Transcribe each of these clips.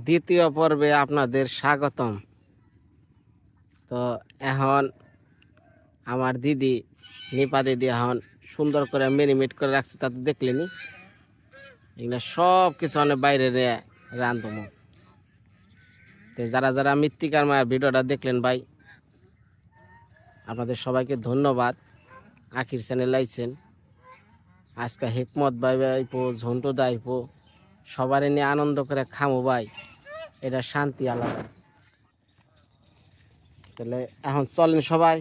দ্বিতীয় পর্বে আপনাদের স্বাগতম। তো এখন আমার দিদি নিপা দিদি এখন সুন্দর করে মেরিনেট করে রাখছে, তাতে দেখলেনি এগুলো সব কিছু অনেক বাইরে রান্ধবো। তো যারা যারা মৃত্তিকার মায়ের ভিডিওটা দেখলেন ভাই, আপনাদের সবাইকে ধন্যবাদ। আখির চ্যানেল আইছেন, আজকে হিকমত ভাই আইপো, ঝন্টু দা আইপো, সবারই নিয়ে আনন্দ করে খামো ভাই, এটা শান্তি আলাদা। তাহলে এখন চলেন সবাই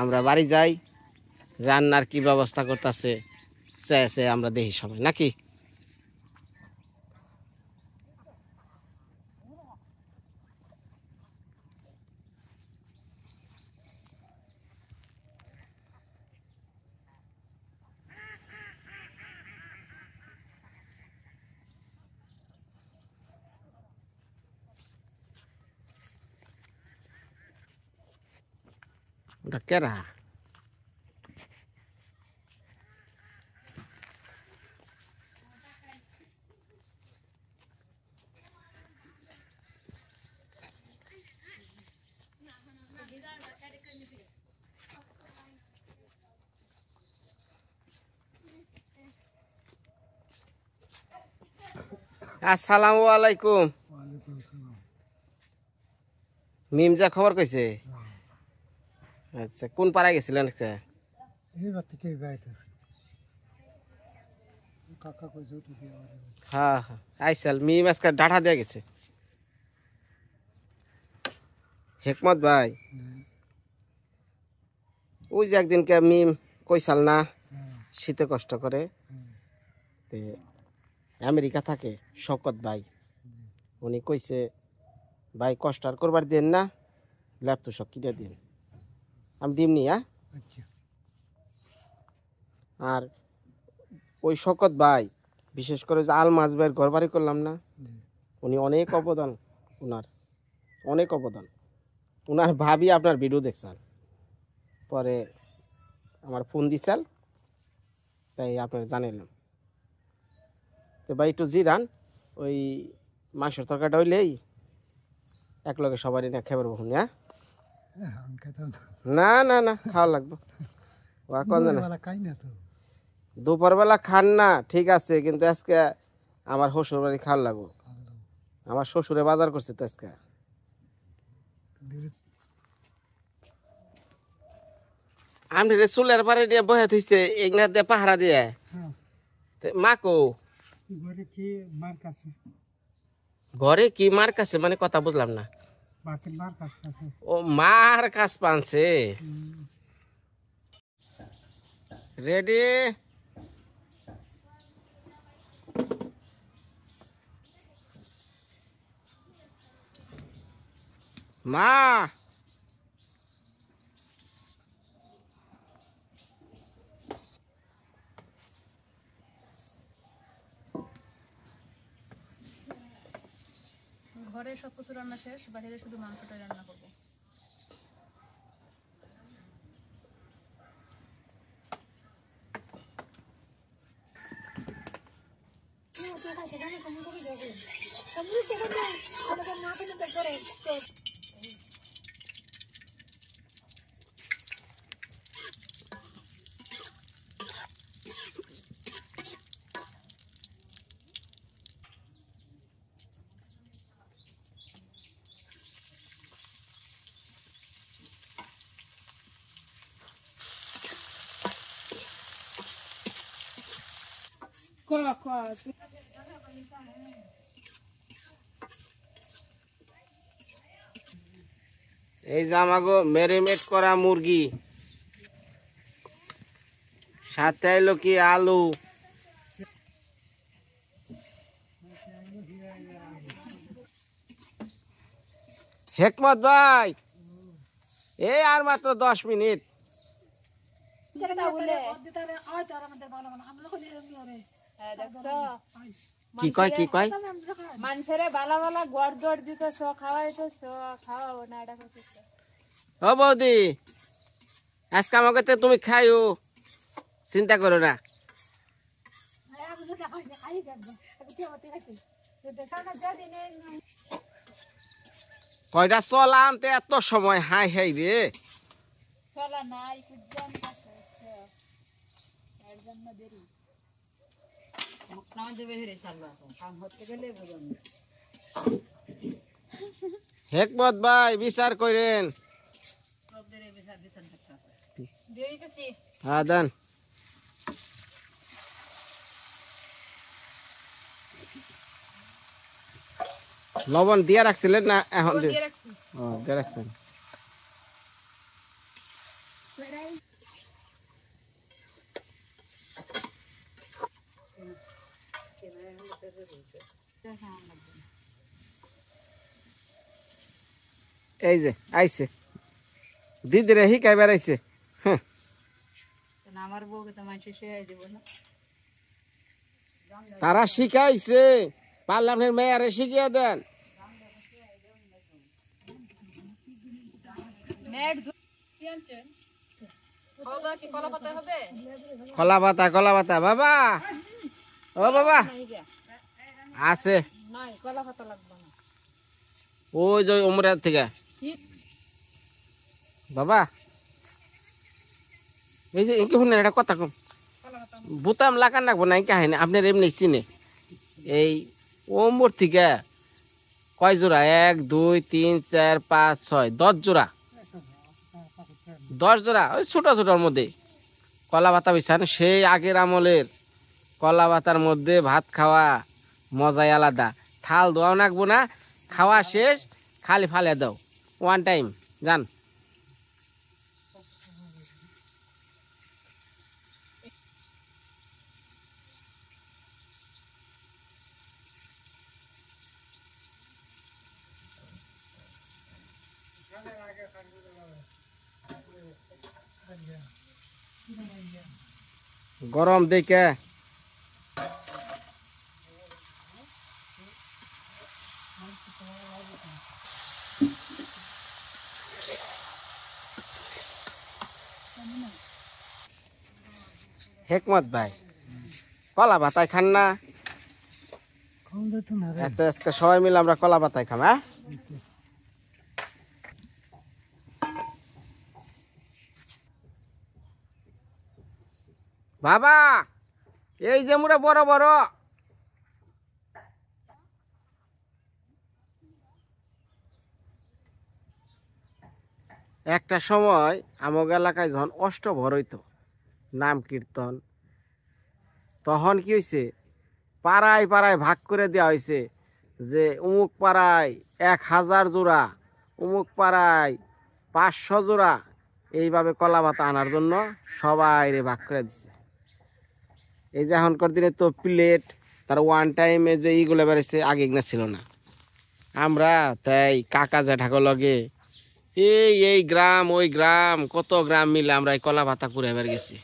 আমরা বাড়ি যাই, রান্নার কি ব্যবস্থা করতেছে চেয়েছে আমরা দেখি সবাই নাকি। ওটা কেরা? আসসালামু আলাইকুম। মিমজা খবর কইছে? আচ্ছা, কোন পাড়ায় গেছিলেন? হ্যাঁ হ্যাঁ আইসাল, মিম আজকে ডাটা দিয়ে গেছে। হেকমত ভাই, ওই যে একদিনকে মিম কইসাল না শীতে কষ্ট করে, আমেরিকা থাকে শকত ভাই, উনি কইছে ভাই কষ্ট আর করবার দেন না, ল্যাপটপ সব কিনে দিন, আমি দিমনি। হ্যাঁ, আর ওই শকত ভাই বিশেষ করে যে আলমাজ ভাইয়ের ঘর বাড়ি করলাম না, উনি অনেক অবদান, উনার অনেক অবদান। উনার ভাবি আপনার ভিডিও দেখছেন, পরে আমার ফোন দিছাল, তাই আপনার জানাইলাম। তো ভাই একটু জিরান, ওই মাংসের তরকারিটা হইলেই এক লগে সবারই না খেবার বহুন। হ্যাঁ, না না না খাওয়া লাগবে, দুপুর বেলা খান না ঠিক আছে, কিন্তু আজকে আমার শ্বশুর বাড়ি খাওয়া লাগবো, আমার শ্বশুরে বাজার করছে তো আজকে। আমি চুলের পারে দিয়ে বহে থইছে এগনা দিয়ে পাহারা দিয়ে মাকো ঘরে কি মার কাছে, মানে কথা বুঝলাম না। ও মার কাছ পানছে, রেডি? মা ঘরে সবকিছু রান্না শেষ, বাইরে শুধু মাংসটাই রান্না করবো। এই যে আমাগো মেরিনেট করা মুরগি, সাথে এলো কি আলু, হেকমত ভাই এই আর মাত্র 10 মিনিট। কি কয় কি কয়? মানুষের বালা বালা গড় দড় দিতেছ, খাওয়াইতেছ, খাওয়াবো না এটা করতেছ। ও বৌদি, আজকে আমাকে তো তুমি খাইও, চিন্তা করো না। কয়টা চলা আনতে এত সময়? হাই হাই রে, চলা নাই কুজান কাছে এর জন্য দেরি নামাজ যাবে হেরে সাল্লাহ কাম হতে গেলে বুঝুন হেকমত ভাই বিচার করেন। সব দেরি বিচার বিচার করতে দেরি কাছে হ্যাঁ দেন। লবণ দিয়ে রাখছিলেন না এখন? দিয়ে রাখছি ও দিয়ে রাখছেন। এই যে আইছে দিদিরে হিকাই বেড়াইছে। হ্যাঁ আমার বউকে তো মানুষ শেয়াই দেব না তারা শিখাইছে, পার্লামেন্টের মেয়ারে শিখিয়ে দেন। নেট কি আনছেন হবে কি কলা পাতা হবে কলা পাতা, কলা পাতা বাবা, ও বাবা আছে নাই কলা পাতা লাগবে না ওই যে উমরার থেকে বাবা। এই যে ইনকে শুনেন একটা কথা কম, বুতাম লাগান রাখবো না ইনকে হাইনে আপনার এমনি চিনে এই ওমর থেকে কয় জোড়া? 1 2 3 4 5 6 10 জোড়া, 10 জোড়া ওই ছোট ছোটর মধ্যে কলা পাতা বিছান। সেই আগের আমলের কলা পাতার মধ্যে ভাত খাওয়া মজাই আলাদা। থাল দোয়াও রাখবো না, খাওয়া শেষ খালি ফালে দাও ওয়ান টাইম জান। গরম দেখে হেকমত ভাই কলা পাতায় খান না? আচ্ছা আজকে সবাই মিলে আমরা কলা পাতায় খাম। হ্যাঁ বাবা, এই যে মুড়া বড় বড় একটা সময় আমগ এলাকায় যখন অষ্টভর হইতো নাম কীর্তন, তখন কি হয়েছে পাড়ায় পাড়ায় ভাগ করে দেওয়া হয়েছে যে অমুক পাড়ায় 1000 জোড়া, অমুক পাড়ায় 500 জোড়া, এইভাবে কলা পাতা আনার জন্য সবাই রে ভাগ করে দিছে। এই যে এখনকার দিনে তো প্লেট তার ওয়ান টাইমে যে এইগুলো বেড়েছে আগে এগুলো ছিল না। আমরা তাই কাকা জ্যাঠাকে লগে এই গ্রাম ওই গ্রাম কত গ্রাম মিলে আমরা এই কলা পাতা করে এবার গেছি।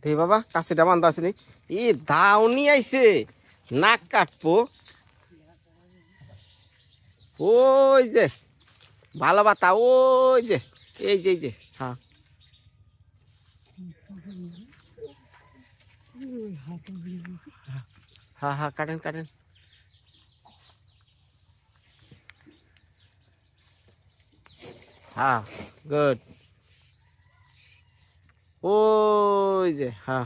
দে বাবা কাছেটা বান্ধা আছে নি, ই দাউনি আইছে নাক কাটবো। ওই যে ভালো পাতা, ওই যে এই যে হ্যাঁ হ্যাঁ হ্যাঁ কাটেন কাটেন। হ্যাঁ গুড, ওই যে হ্যাঁ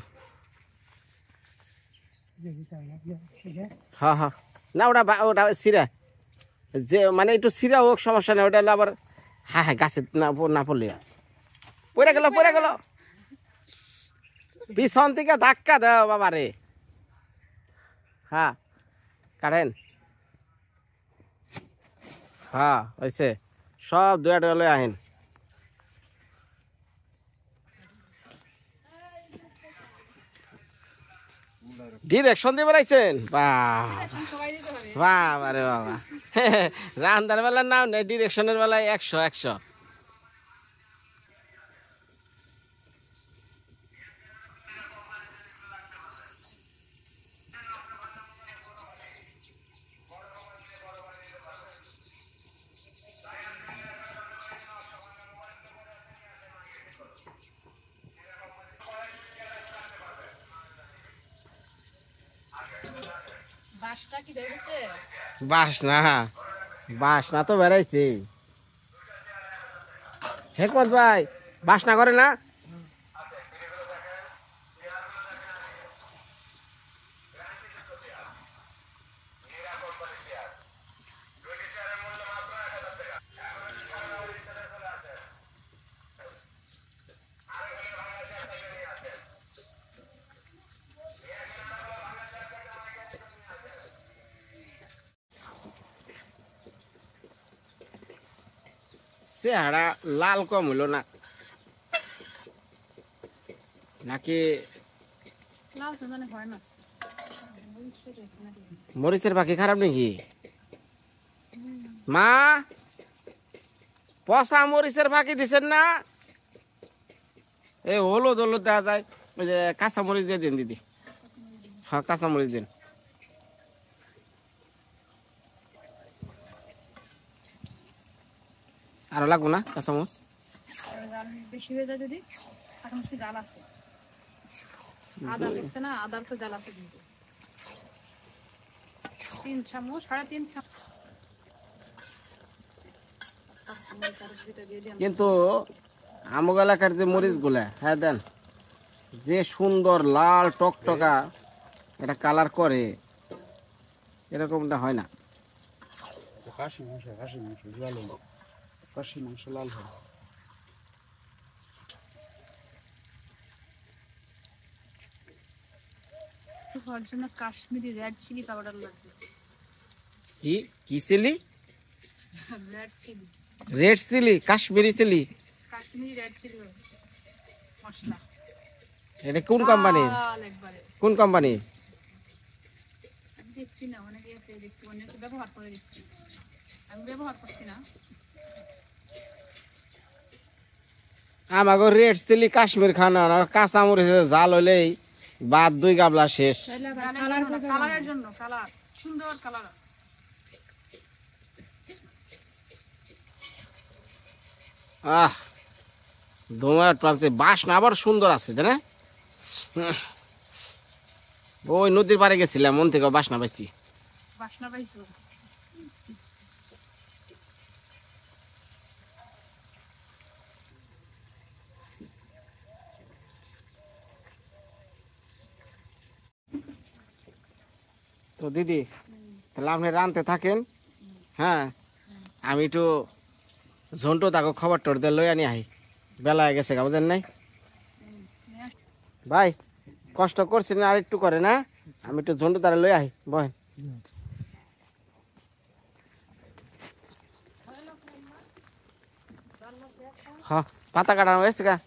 হ্যাঁ হ্যাঁ না ওটা ওটা সিরা যে মানে একটু সিরা হোক সমস্যা নেই, ওটা হলো আবার হ্যাঁ হ্যাঁ গাছে না না পড়লে পড়ে গেল পিছন থেকে ধাক্কা দাও বাবা রে। হ্যাঁ কাটেন, হ্যাঁ হয়েছে সব দুয়া ডলে আহেন। ডিরেকশন দিয়ে বেড়াইছেন, বাহ বাবা রে বাবা। রান্নার বেলা নাও না, ডিরেকশনের বেলায় 100 100। বাসটা কি দেখেছে? বাসনা তো বেড়াইছে। হেকমত ভাই বাসনা করে না? চেহারা লাল কম হইল না নাকি? লাল তো মানে হয় না। মরিচের পাখি খারাপ নাকি? মা পচা মরিচের ফাঁকি দিছেন না? এই হলুদ হলুদ দেওয়া যায়, ওই যে কাঁচা মরিচ দিয়ে দিন দিদি। হ্যাঁ কাঁচা মরিচ দিন। আরো লাগবো না কাঁচা মরিচ? জাল বেশি হয়ে যায় যদি, এখন জাল আছে। আদা করছে না, আদার তো জাল আছে কিন্তু। 3 চামচ 3.5 চামচ। কিন্তু আমগ এলাকার যে মরিচ গুলা, হ্যাঁ দেন, যে সুন্দর লাল টকটকা এটা কালার করে, এরকমটা হয় না। খাসি মাংস লাল হবে, খাসি মাংস লাল হবে। হওয়ার জন্য কাশ্মীরি রেড চিলি পাউডার লাগবে। কি কি chilli? Red chilli, red chilli, Kashmiri chilli. Kashmiri red chilli masala. এটা কোন কোম্পানি? লাল একবারে। কোন কোম্পানি? আমি দেখছি না, অনেকে দেখছি, অনেকে ব্যবহার করে দেখছি, আমি ব্যবহার করছি না। আমাকে রেড চিলি কাশ্মীর খানা না, কাঁচা মরিচের জাল হইলেই বাদ 2 গাবলা শেষ। কালারের জন্য, কালার সুন্দর কালার। আহ ধোঁয়ার প্রান্তে বাসনা আবার সুন্দর আছে, তাই না? ওই নদীর পাড়ে গেছিলাম, মন থেকে বাসনা পাইছি। বাসনা পাইছো? তো দিদি তাহলে আপনি রানতে থাকেন, হ্যাঁ আমি একটু ঝন্টু তাকে খবর টর দিয়ে লই আনি আহি, বেলা হয়ে গেছে বুঝেন নাই ভাই? কষ্ট করছেন আর একটু করে না, আমি একটু ঝন্টু তারা লই আহি, বহেন। হ্যাঁ পাতা কাটানো হয়েছে গা?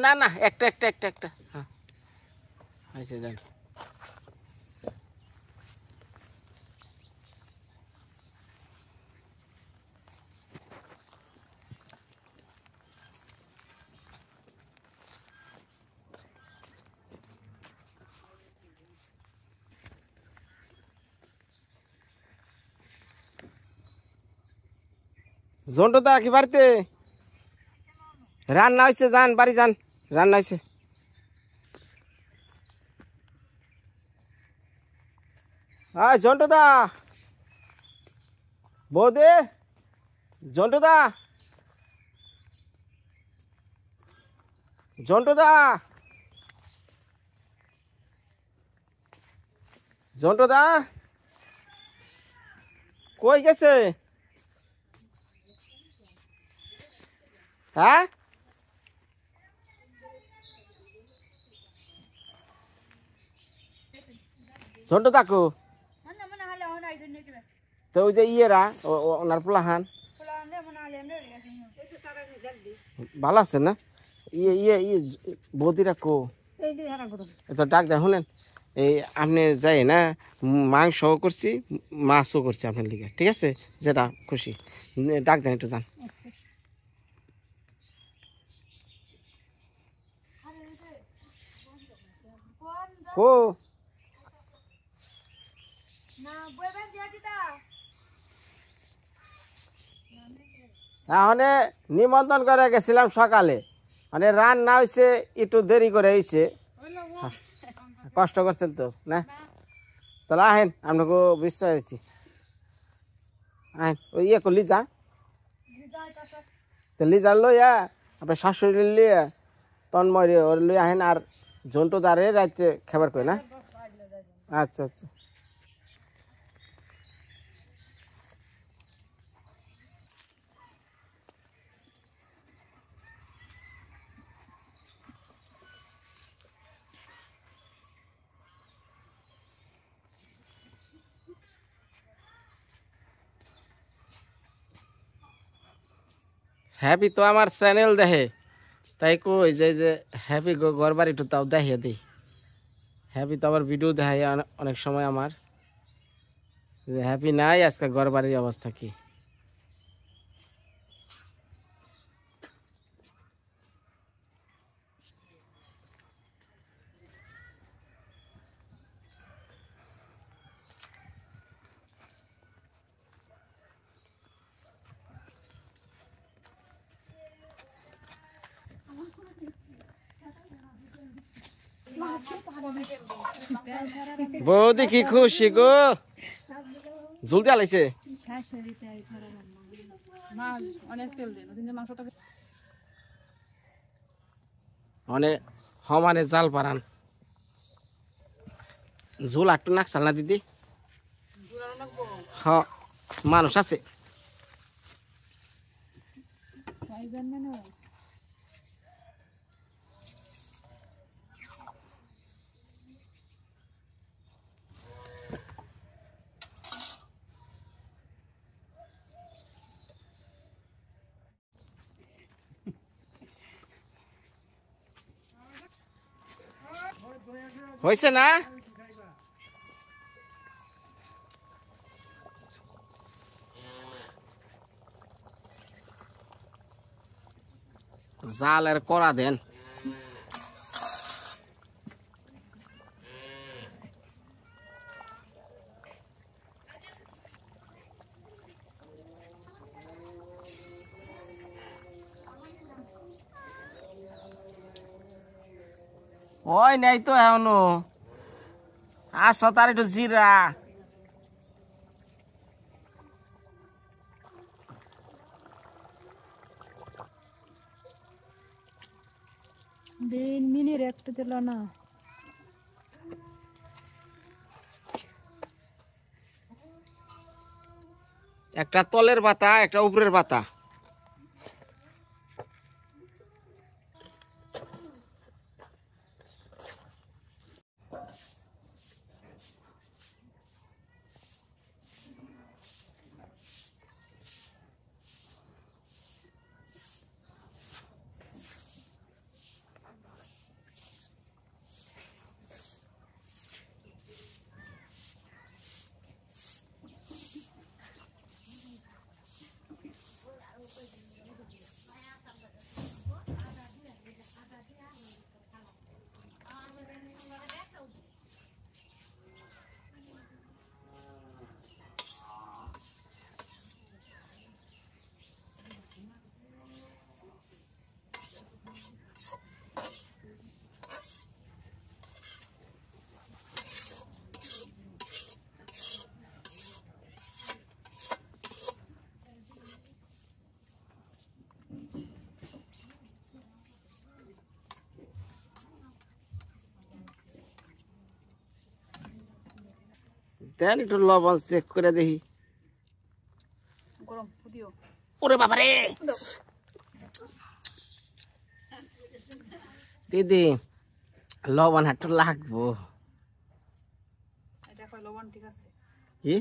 না না, একটা একটা একটা একটা, হ্যাঁ হয়েছে দেন। ঝন্টু দা কি বাড়িতে? রান্না হয়েছে, যান বাড়ি যান, রান্না হয়েছে। হ্যাঁ ঝন্টু দা, বৌদি, ঝন্টু দা, ঝন্টু দা, ঝন্টু দা কই গেছে? হ্যাঁ ঝন্টু দাকু তো ওই যে ইয়েরা ওনার পোলাহান ভালো আছে না? ইয়ে ইয়ে ইয়ে বৌদিরা কো? এই যে হারা গরম এত ডাক দেন শুনেন এই আপনি যাই না মাংসও করছি মাছও করছি আপনার লিগে ঠিক আছে যেটা খুশি ডাক দেন একটু যান ও তাহলে নিমন্ত্রণ করে গেছিলাম সকালে মানে রান্না হয়েছে একটু দেরি করে হয়েছে কষ্ট করছেন তো না তাহলে আহেন আপনাকে বিশ্বাস আছি আহেন ওই ইয়ে করলি যা তো লিজা লইয়া আপনার শাশুড়ি লিয়া তন্ময় ওর লই আহেন আর জন্টু দাঁড়ে রাত্রে খাবার করে না আচ্ছা আচ্ছা হ্যাপি তো আমার চ্যানেল দেখে তাই কই যে হ্যাপি ঘর বাড়ি একটু তাও দেখিয়ে দিই হ্যাপি তো আবার ভিডিও দেখাই অনেক সময় আমার হ্যাপি নাই আজকে ঘর বাড়ির অবস্থা কি বৌদি কি খুশি গো জলদি আলাইছে মাছ অনেক তেল দেন ওদিন যে মাংস তবে অনেক সমানে জাল পারান ঝোল একটু নাকসাল না দিদি হ মানুষ আছে খাইবেন না না হয়েছে না জালের করা দেন ওই নাই তো এখনো আসো তার একটু জিরা দিন মিনির একটু দিল না একটা তলের পাতা একটা উপরের পাতা দেন একটু লবণ চেক করে দেখি গরম দিও ওরে বাবারে দিদি লবণ একটু লাগবো এটা কয় লবণ ঠিক আছে কি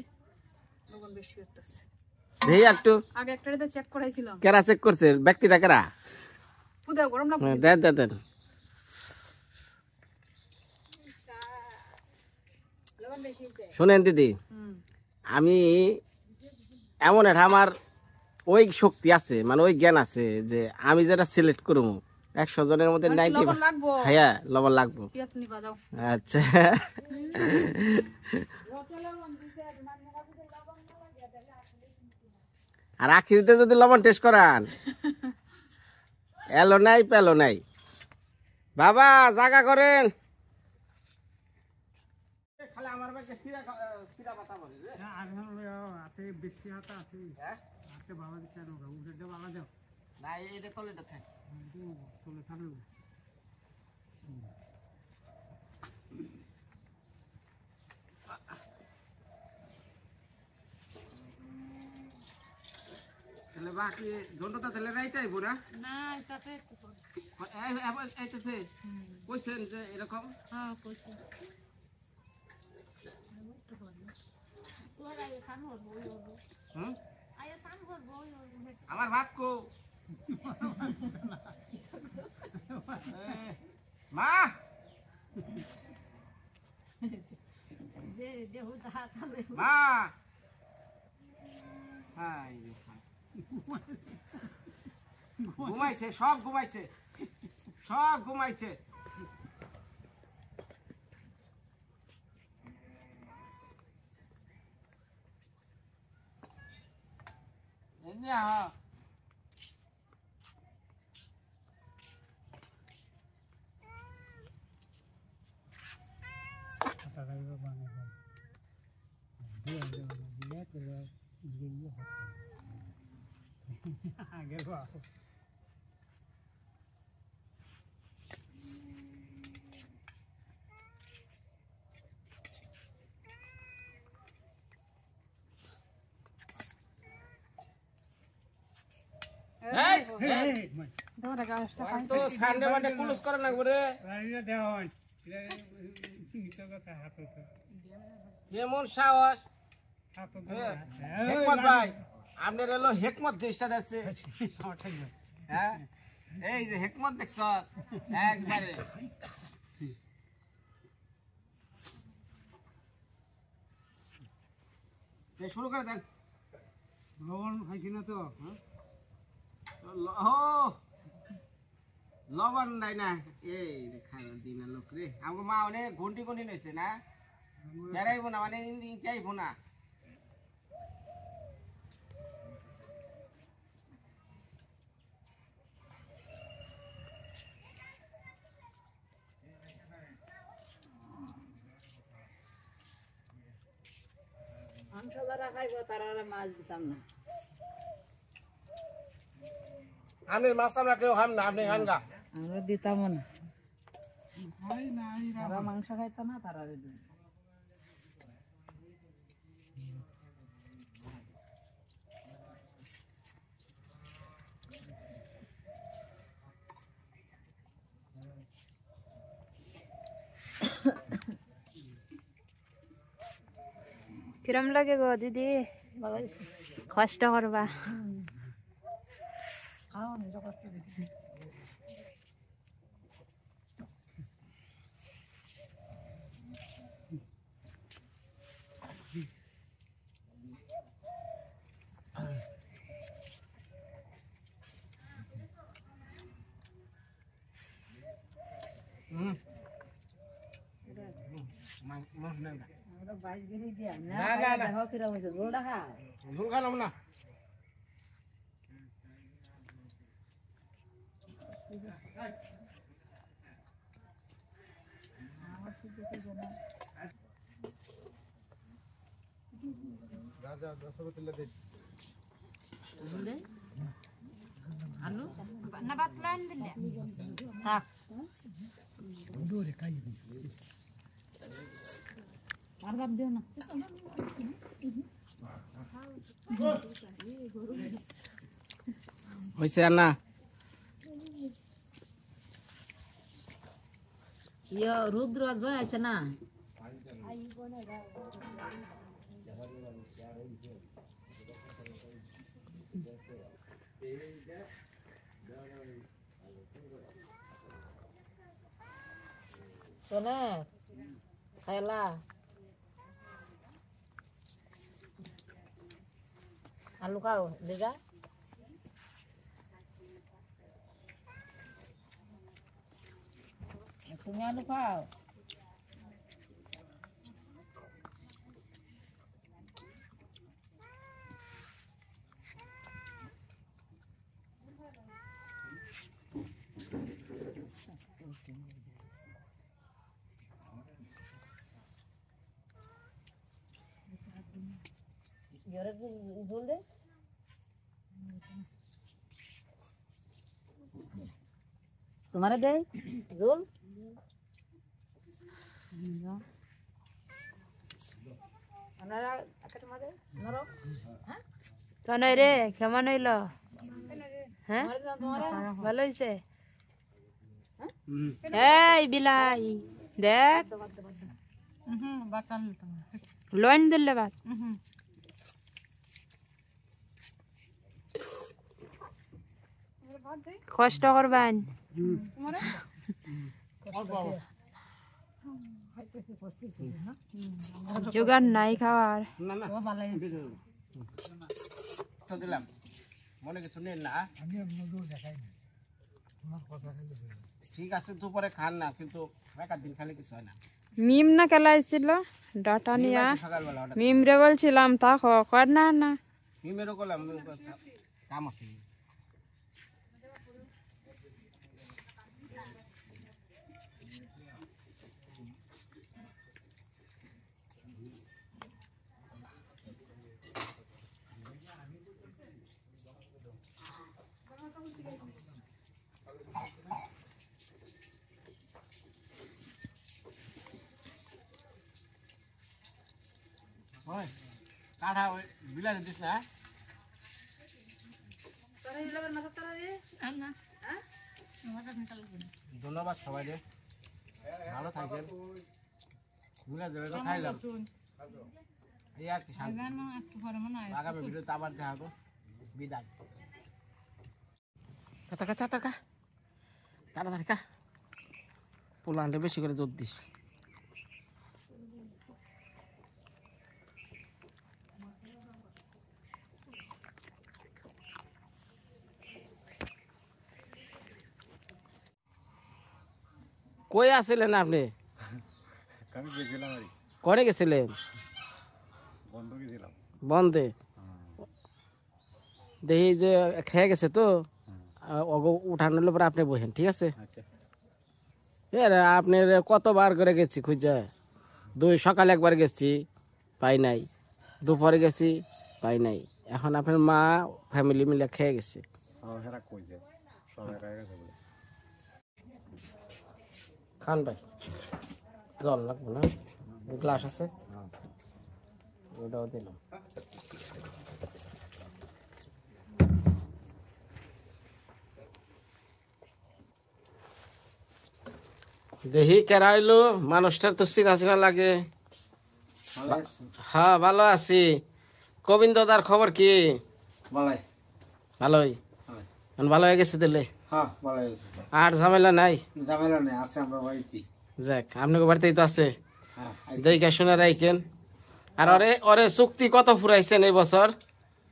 লবণ বেশি হইতাছে দেখি একটু আগে একটাতে চেক করাইছিলাম কেরা চেক করছে ব্যক্তিটা কেরা পুদা গরম না দেন দেন দেন শুনেন দিদি, হুম আমি এমন একটা আমার ওই শক্তি আছে, মানে ওই জ্ঞান আছে যে আমি যেটা সিলেক্ট করবো 100 জনের মধ্যে আর কি 90। লবণ লাগবো হ্যাঁ, লবণ লাগবো। পিয়াজ নিবা যাও আচ্ছা, আর আখিরিতে যদি লবণ টেস্ট করান, এলো নাই পেলো নাই। বাবা জাগা করেন। আছে বৃষ্টি হাতা আছে আছে বাবা কেন উঠে দেওয়া আলাদা চলে থাকলো তাহলে বাকি জন্ডটা তাহলে রাইতাই বুড়া না এটাতে একটু কর। আইতেছে কইছেন যে এরকম। হ্যাঁ কইছি হুম, আমার ভাত কো মা মা হাই রে হাই। ঘুমাইছে, সব ঘুমাইছে, সব ঘুমাইছে। এমনি হ্যাঁ ধরে গাছ তো সানডে মানডে ক্লোজ করে না করে কেমন সাহস। হেকমত ভাই, আপনার এলো হেকমত দেশটা দেখছে। হ্যাঁ, এই যে হেকমত দেখছ একবারে। শুরু করে দেন। লবণ খাইছি না তো লবণ নাই না, এই খাওয়ার দিন লোক রে। আমার মা অনেক ঘন্টি ঘন্টি নিয়েছে না, বেড়াইবো না মানে চাইবো না। মাংস যারা খাইব তারা মাছ দিতাম না আমি মাছ আমরা কেউ খাম না, আপনি খান গা। আমরা দিতাম না তারা মাংস খাইতো না তারা দিতাম কিরম লাগে গো দিদি? কষ্ট করবা। খাও নিজে কষ্ট দিচ্ছি আমরা বাইশ গিরি দিয়া না দেখো কিরম হয়েছে ঝোল দেখা ঝোল খালাম না। আলু না বাতলান দিলে থাক আর দাম দিও না হয়েছে আর না? ইয়ে রুদ্র জয় আছে না চলে খাইলা আলু খাও লেগা তুমি আলু খাও ঝোল দে তোমারে দে ঝোল আপনারা একটা মাঝে নরম তো নয় রে কেমন হইলো হ্যাঁ ভালো হয়েছে এই বিলাই দেখ লোন দিলে বাদ কষ্ট করবেন জোগাড় নাই খাওয়ার না না তো দিলাম মনে কিছু নেই না ঠিক আছে দুপুরে খান না কিন্তু এক দিন খালি কিছু হয় না মিম না খেলাইছিল ডাটা নিয়া সকালবেলা হঠাৎ মিম রে বলছিলাম তা কর না না মিমেরও করলাম কাম আছে ওই কাঠা ওই বিলাতে দিস না ধন্যবাদ সবাই রে ভালো থাকেন বুলা জলে খাইলাম এই আর কি শান্তি আগামী ভিডিওতে আবার দেখা হবে বিদায় কাটা কাটা কাটা তাড়াতাড়ি কা পোলানটা বেশি করে জোর দিস কই আসছিলেন আপনি আমি গেছিলাম আর করে গেছিলেন বন্ধ গেছিলাম বন্ধে দেখি যে খেয়ে গেছে তো উঠানোর পরে আপনি বসেন ঠিক আছে আচ্ছা আপনার কতবার করে গেছি খুঁজে সকালে একবার গেছি পাই নাই দুপুরে গেছি পাই নাই এখন আপনার মা ফ্যামিলি মিলে খেয়ে গেছে হেরা কইছে সবাই খাই গেছে বলে খান ভাই জল লাগবে না গ্লাস আছে ওটাও দিলাম দেখি কেরা হইলো মানুষটার তো চিনা চিনা লাগে হ্যাঁ ভালো আছি গোবিন্দ দার খবর কি ভালাই ভালোই এখন ভালো হয়ে গেছে দিলে হ্যাঁ ভালাই আছে আর ঝামেলা নাই ঝামেলা নেই আছে আমরা বাড়িতে যাক আপনাকে বাড়িতেই তো আছে হ্যাঁ দেখে শুনে রাখেন আর ওরে ওরে চুক্তি কত ফুরাইছেন এই বছর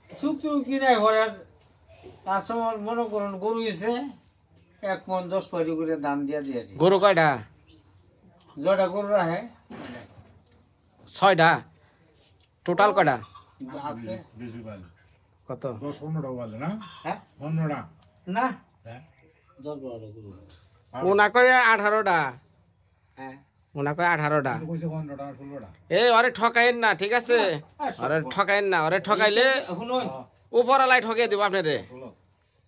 চুক্তি কি নাই ঘরের তার সময় মনে করুন গরু এসে 1 মণ 10 পারি করে দাম দিয়া দিয়েছি গরু কয়টা জোড়া গরু রাখে 6টা টোটাল কয়টা আছে বেশি ভালো কত 10-15টা বলে না হ্যাঁ 15টা না হ্যাঁ 10 বড় গরু ওনা কয় 18টা হ্যাঁ ওনা কয় 18টা কইছে 15টা 16টা এই ওরে ঠকাইন না ঠিক আছে ওরে ঠকাইন না ওরে ঠকাইলে শুনুন উপরালাই ঠকিয়ে দিব আপনারে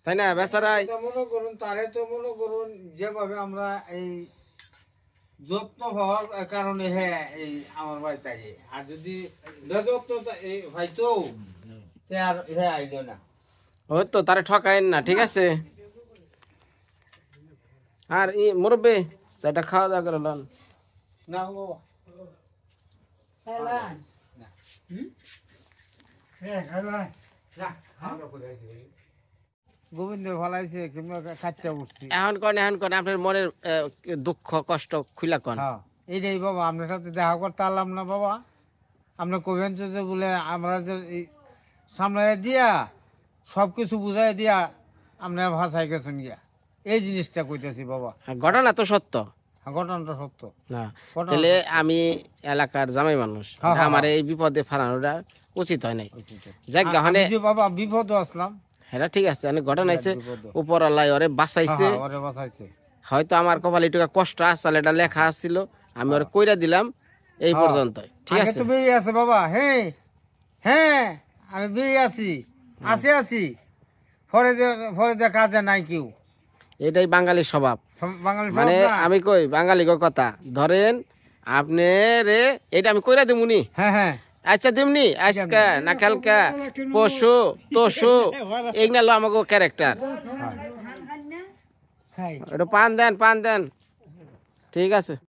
তাই না বেচারাই তো মনে করুন তারে তো মনে করুন যেভাবে আমরা এই যত্ন হওয়ার কারণে হ্যাঁ এই আমার বাড়িতে আইছে। আর যদি বেযত্ন এই হয়তো তে আর হ্যাঁ আইলো না ওই তো তারে ঠকাইন না ঠিক আছে আর ই মুরব্বি সেটা খাওয়া দাওয়া করে লন না বাবা খাইলাম না আমরা করে আইছি গোবিন্দ ভালাইছে কিংবা খাচ্চা উঠছি এখন কোন আপনার মনের দুঃখ কষ্ট খুলা কোন হ্যাঁ এইটাই বাবা আপনার সাথে দেখা করতে পারলাম না বাবা আপনি কবেন যে বলে আমরা যে এই সামলাই দিয়া সব কিছু বুঝাই দিয়া আমরা ভাষায় গেছেন গিয়া এই জিনিসটা কইতেছি বাবা। ঘটনা তো সত্য ঘটনাটা সত্য। না, ঘটনা তাহলে আমি এলাকার জামাই মানুষ, হ্যাঁ, হ্যাঁ, আমার এই বিপদে ফালানোটা উচিত হয় নাই। যাক আমি গাহনে যে বাবা বিপদ আসলাম, হ্যাঁ ঠিক আছে, অনেক ঘটনা হয়েছে, বিপদ। উপর আল্লাহ ওরে বাঁচাইছে। হ্যাঁ, ওরে বাঁচাইছে। হয়তো আমার কপালে একটু কষ্ট আসলে এটা লেখা আসছিল, আমি ওরে কইরা দিলাম এই পর্যন্ত, ঠিক আগে আছে। তো বেরিয়ে আছে বাবা। হ্যাঁ হ্যাঁ, আমি বেরিয়ে আছি, আছি পরে দেখা যায় নাই কেউ। এটাই বাঙালির স্বভাব। বাঙালি সব মানে না। আমি কই বাঙালি কথা, ধরেন আপনি রে এটা আমি কইরা দিমুনি, হ্যাঁ হ্যাঁ, আচ্ছা দিমনি আজকা না কালকা পশু তোষু এগুলা লো আমাকে ক্যারেক্টার। খাই। এটা পান দেন, ঠিক আছে।